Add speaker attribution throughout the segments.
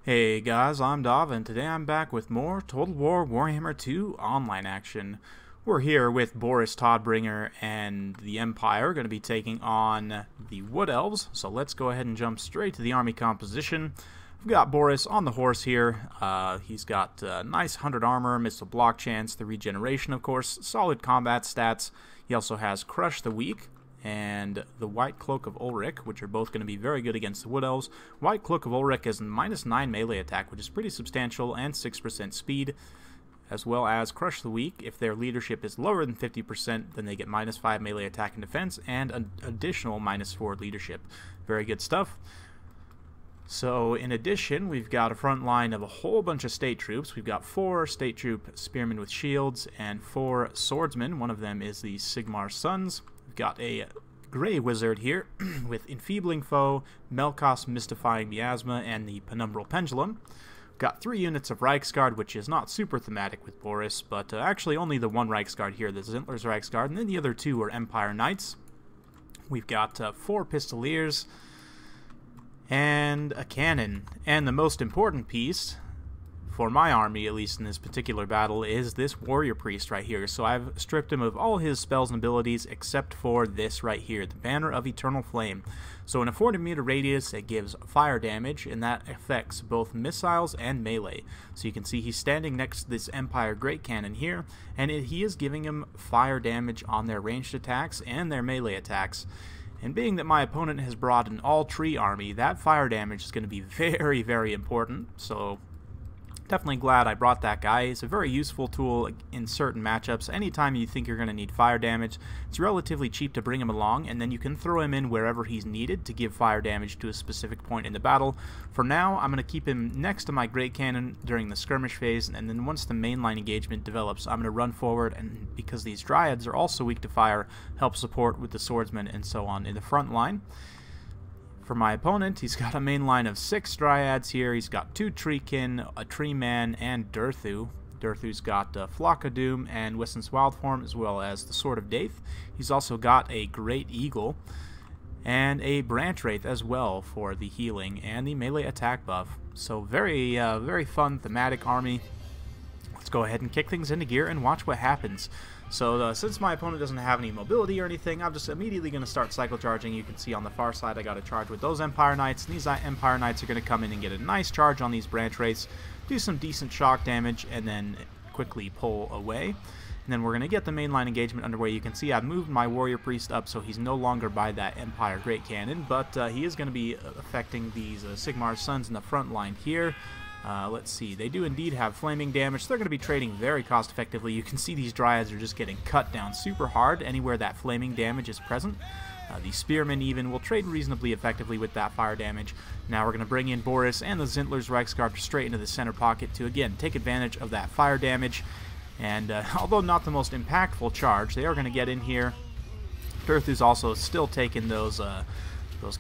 Speaker 1: Hey guys, I'm Dov, and today I'm back with more Total War Warhammer 2 online action. We're here with Boris Todbringer and the Empire, going to be taking on the Wood Elves, so let's go ahead and jump straight to the army composition. We've got Boris on the horse here. He's got nice 100 armor, missile block chance, the regeneration of course, solid combat stats. He also has Crush the Weak and the White Cloak of Ulrich, which are both going to be very good against the Wood Elves. White Cloak of Ulrich is -9 melee attack, which is pretty substantial, and 6% speed, as well as Crush the Weak. If their leadership is lower than 50%, then they get -5 melee attack and defense, and an additional -4 leadership. Very good stuff. So, in addition, we've got a front line of a whole bunch of state troops. We've got 4 state troop spearmen with shields, and 4 swordsmen. One of them is the Sigmar Sons. We've got a Grey Wizard here with Enfeebling Foe, Melkos Mystifying Miasma, and the Penumbral Pendulum. We've got 3 units of Reiksguard, which is not super thematic with Boris, but actually only the 1 Reiksguard here, the Zintler's Reiksguard, and then the other 2 are Empire Knights. We've got 4 Pistoliers and a cannon. And the most important piece, for my army, at least in this particular battle, is this warrior priest right here. So I've stripped him of all his spells and abilities except for this right here, the Banner of Eternal Flame. So in a 40-meter radius, it gives fire damage, and that affects both missiles and melee. So you can see he's standing next to this Empire Great Cannon here, and he is giving him fire damage on their ranged attacks and their melee attacks. And being that my opponent has brought an all-tree army, that fire damage is going to be very, very important. So definitely glad I brought that guy. It's a very useful tool in certain matchups. Anytime you think you're going to need fire damage, it's relatively cheap to bring him along, and then you can throw him in wherever he's needed to give fire damage to a specific point in the battle. For now, I'm going to keep him next to my Great Cannon during the skirmish phase, and then once the mainline engagement develops, I'm going to run forward, and because these Dryads are also weak to fire, help support with the Swordsmen and so on in the front line. For my opponent, he's got a main line of 6 Dryads here. He's got 2 Treekin, a Tree Man, and Durthu. Durthu's got Flock of Doom and Wissen's Wild Form, as well as the Sword of Daith. He's also got a Great Eagle and a Branch Wraith as well for the healing and the melee attack buff. So very fun thematic army. Let's go ahead and kick things into gear and watch what happens. So since my opponent doesn't have any mobility or anything, I'm just immediately going to start cycle charging. You can see on the far side I got a charge with those Empire Knights, and these Empire Knights are going to come in and get a nice charge on these Branch Wraiths, do some decent shock damage, and then quickly pull away. And then we're going to get the mainline engagement underway. You can see I've moved my Warrior Priest up so he's no longer by that Empire Great Cannon, but he is going to be affecting these Sigmar Sons in the front line here. Let's see, they do indeed have flaming damage. They're going to be trading very cost effectively. You can see these Dryads are just getting cut down super hard anywhere that flaming damage is present. The Spearmen even will trade reasonably effectively with that fire damage. Now we're going to bring in Boris and the Zintler's Reiksguard straight into the center pocket to again take advantage of that fire damage. And although not the most impactful charge, they are going to get in here. Durthu's also still taking those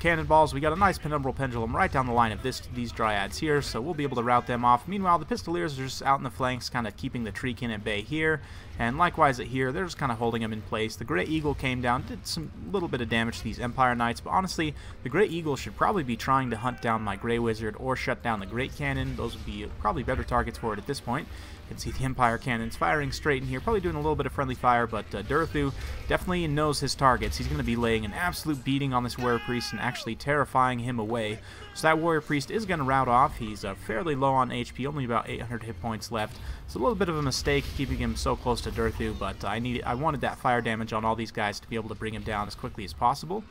Speaker 1: cannonballs. We got a nice Penumbral Pendulum right down the line of these Dryads here, so we'll be able to rout them off. Meanwhile, the Pistoliers are just out in the flanks, kind of keeping the Treekin at bay here, and likewise at here, they're just kind of holding them in place. The Great Eagle came down, did some little bit of damage to these Empire Knights, but honestly, the Great Eagle should probably be trying to hunt down my Grey Wizard or shut down the Great Cannon. Those would be probably better targets for it at this point. You can see the Empire Cannons firing straight in here, probably doing a little bit of friendly fire, but Durthu definitely knows his targets. He's going to be laying an absolute beating on this Warrior Priest and actually terrifying him away. So that Warrior Priest is going to rout off. He's fairly low on HP, only about 800 hit points left. It's a little bit of a mistake keeping him so close to Durthu, but I wanted that fire damage on all these guys to be able to bring him down as quickly as possible.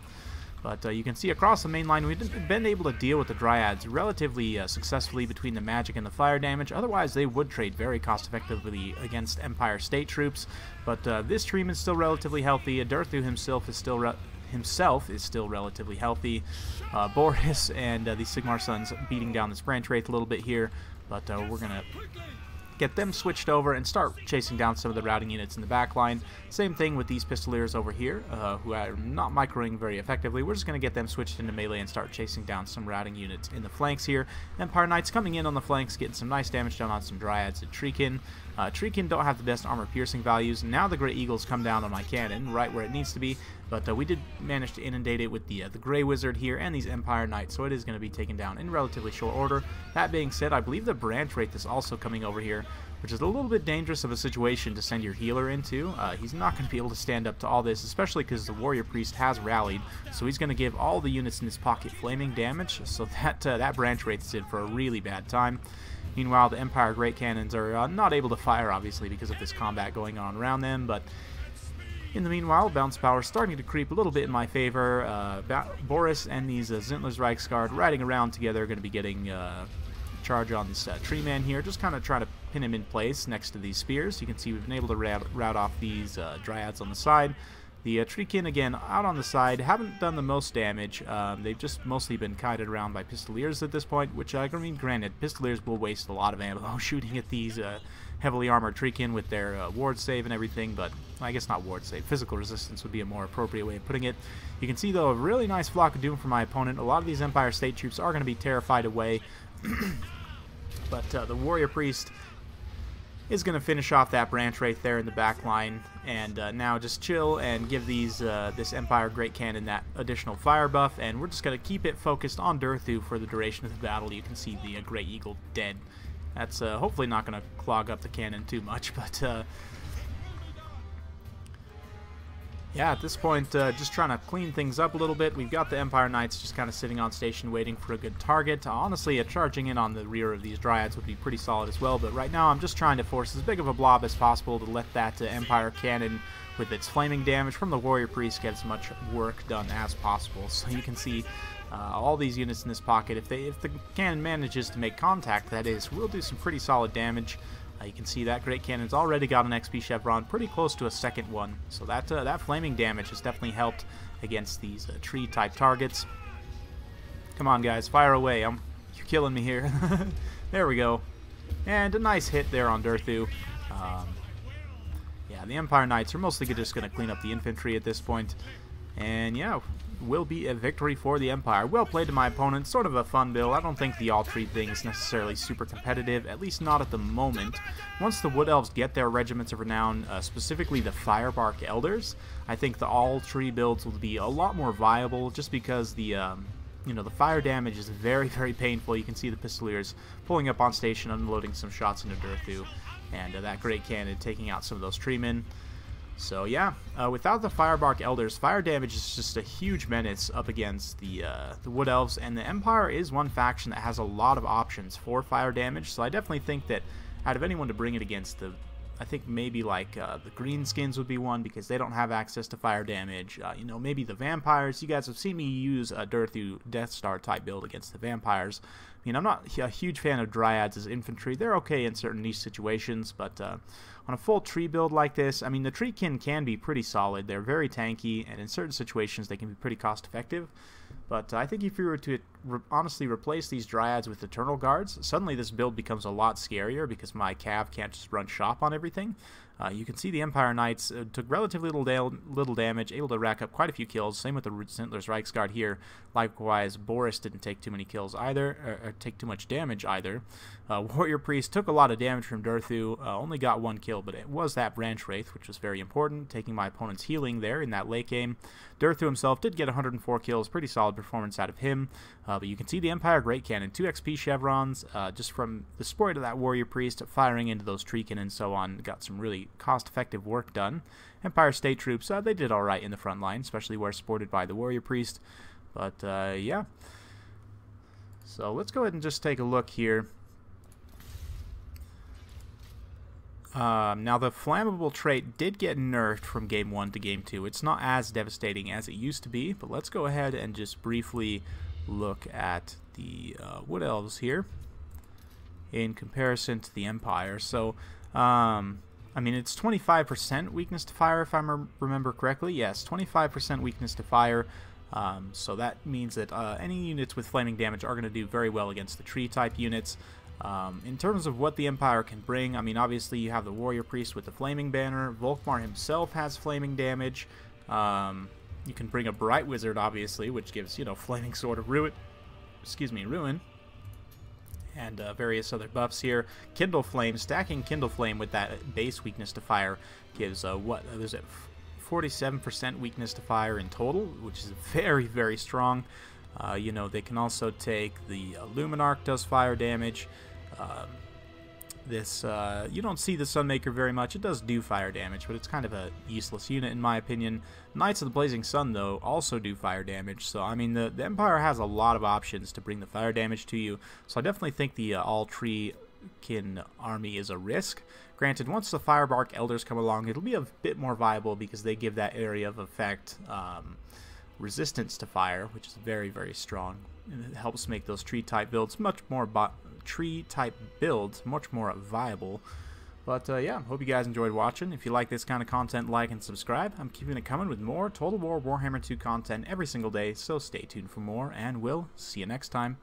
Speaker 1: But you can see across the main line, we've been able to deal with the Dryads relatively successfully between the magic and the fire damage. Otherwise, they would trade very cost-effectively against Empire state troops. But this Treeman is still relatively healthy. Durthu himself is still relatively healthy. Boris and the Sigmar Sons beating down this Branch Wraith a little bit here. But we're going to get them switched over and start chasing down some of the routing units in the back line. Same thing with these Pistoliers over here, who are not microing very effectively. We're just going to get them switched into melee and start chasing down some routing units in the flanks here. Empire Knights coming in on the flanks, getting some nice damage done on some Dryads and Treekin. Treekin don't have the best armor piercing values. Now the Great Eagles come down on my cannon, right where it needs to be, But we did manage to inundate it with the Grey Wizard here and these Empire Knights, so it is going to be taken down in relatively short order. That being said, I believe the Branch Wraith is also coming over here, which is a little bit dangerous of a situation to send your healer into. He's not going to be able to stand up to all this, especially because the Warrior Priest has rallied, so he's going to give all the units in his pocket flaming damage, so that Branch Wraith is in for a really bad time. Meanwhile, the Empire Great Cannons are not able to fire, obviously, because of this combat going on around them, but in the meanwhile, bounce power is starting to creep a little bit in my favor. Boris and these Zintler's Reichsguard riding around together are going to be getting charge on this tree man here, just kind of trying to pin him in place next to these spears. You can see we've been able to rout off these dryads on the side. The Treekin, again, out on the side, haven't done the most damage. They've just mostly been kited around by Pistoliers at this point, which, I mean, granted, Pistoliers will waste a lot of ammo shooting at these heavily armored Treekin with their ward save and everything, but I guess not ward save. Physical resistance would be a more appropriate way of putting it. You can see, though, a really nice Flock of Doom from my opponent. A lot of these Empire State troops are going to be terrified away, but the Warrior Priest is going to finish off that Branch Wraith there in the back line, and now just chill and give these this Empire Great Cannon that additional fire buff, and we're just going to keep it focused on Durthu for the duration of the battle. You can see the Great Eagle dead. That's hopefully not going to clog up the cannon too much, but yeah, at this point, just trying to clean things up a little bit. We've got the Empire Knights just kind of sitting on station waiting for a good target. Honestly, charging in on the rear of these Dryads would be pretty solid as well, but right now I'm just trying to force as big of a blob as possible to let that Empire Cannon with its flaming damage from the Warrior Priest get as much work done as possible. So you can see all these units in this pocket, if the cannon manages to make contact, that is, will do some pretty solid damage. You can see that Great Cannon's already got an XP Chevron, pretty close to a second one. So that flaming damage has definitely helped against these tree-type targets. Come on, guys, fire away. You're killing me here. There we go. And a nice hit there on Durthu. Yeah, the Empire Knights are mostly just going to clean up the infantry at this point. And yeah, will be a victory for the Empire. Well played to my opponent. Sort of a fun build. I don't think the all-tree thing is necessarily super competitive, at least not at the moment. Once the Wood Elves get their Regiments of Renown, specifically the Firebark Elders, I think the all-tree builds will be a lot more viable, just because the you know, the fire damage is very, very painful. You can see the Pistoliers pulling up on station, unloading some shots into Durthu, and that Great Cannon taking out some of those treemen. So yeah, without the Firebark Elders, fire damage is just a huge menace up against the Wood Elves, and the Empire is one faction that has a lot of options for fire damage, so I definitely think that out of anyone to bring it against, I think maybe like the Greenskins would be one, because they don't have access to fire damage. You know, maybe the Vampires. You guys have seen me use a Durthu Death Star type build against the Vampires. I mean, I'm not a huge fan of Dryads as infantry. They're okay in certain niche situations, but on a full tree build like this, I mean, the Treekin can be pretty solid. They're very tanky, and in certain situations they can be pretty cost effective. But I think if you were to honestly replace these Dryads with Eternal Guards, suddenly this build becomes a lot scarier, because my Cav can't just run shop on everything. You can see the Empire Knights took relatively little damage, able to rack up quite a few kills. Same with the Zintler's Reichsguard here. Likewise, Boris didn't take too many kills either, or take too much damage either. Warrior Priest took a lot of damage from Durthu, only got one kill, but it was that Branch Wraith, which was very important, taking my opponent's healing there in that late game. Durthu himself did get 104 kills, pretty solid performance out of him. But you can see the Empire Great Cannon, 2 XP chevrons, just from the sport of that Warrior Priest firing into those Treekin and so on. Got some really cost-effective work done. Empire State troops, they did alright in the front line, especially where supported by the Warrior Priest. But yeah, so let's go ahead and just take a look here. Now the flammable trait did get nerfed from Game 1 to Game 2. It's not as devastating as it used to be, but let's go ahead and just briefly look at the Wood Elves here in comparison to the Empire. So, I mean, it's 25% weakness to fire, if I remember correctly. Yes, 25% weakness to fire. So that means that any units with flaming damage are going to do very well against the tree-type units. In terms of what the Empire can bring, I mean, obviously you have the Warrior Priest with the Flaming Banner. Volkmar himself has flaming damage. You can bring a Bright Wizard, obviously, which gives, you know, Flaming Sword of Ruin. Ruin. And various other buffs here. Kindle Flame, stacking Kindle Flame with that base weakness to fire gives, what is it, 47% weakness to fire in total, which is very, very strong. You know, they can also take the Luminarch does fire damage. You don't see the Sunmaker very much. It does do fire damage, but it's kind of a useless unit in my opinion. Knights of the Blazing Sun, though, also do fire damage. So, I mean, the Empire has a lot of options to bring the fire damage to you. So, I definitely think the all-Treekin army is a risk. Granted, once the Firebark Elders come along, it'll be a bit more viable because they give that area of effect resistance to fire, which is very, very strong. And it helps make those tree-type builds much more viable. But yeah, hope you guys enjoyed watching. If you like this kind of content, like and subscribe. I'm keeping it coming with more Total War Warhammer 2 content every single day, so stay tuned for more, and we'll see you next time.